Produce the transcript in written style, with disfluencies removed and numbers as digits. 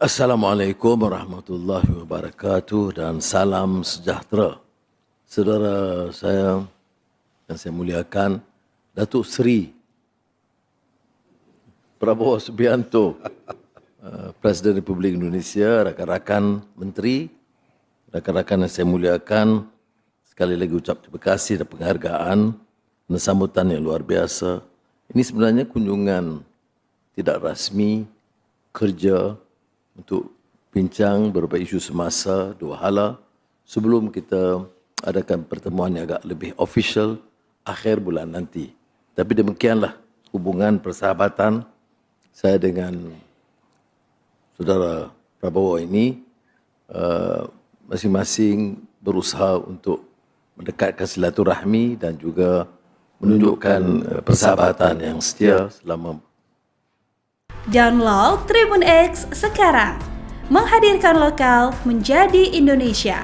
Assalamualaikum warahmatullahi wabarakatuh dan salam sejahtera. Saudara saya yang saya muliakan, Datuk Seri Prabowo Subianto, Presiden Republik Indonesia, rakan-rakan menteri, rakan-rakan yang saya muliakan, sekali lagi ucap terima kasih dan penghargaan dan sambutan yang luar biasa. Ini sebenarnya kunjungan tidak rasmi kerja untuk bincang beberapa isu semasa dua hala sebelum kita adakan pertemuan yang agak lebih official akhir bulan nanti. Tapi demikianlah hubungan persahabatan saya dengan saudara Prabowo ini, masing-masing berusaha untuk mendekatkan silaturahmi dan juga menunjukkan persahabatan yang setia selama. Download Tribun X sekarang, menghadirkan lokal menjadi Indonesia.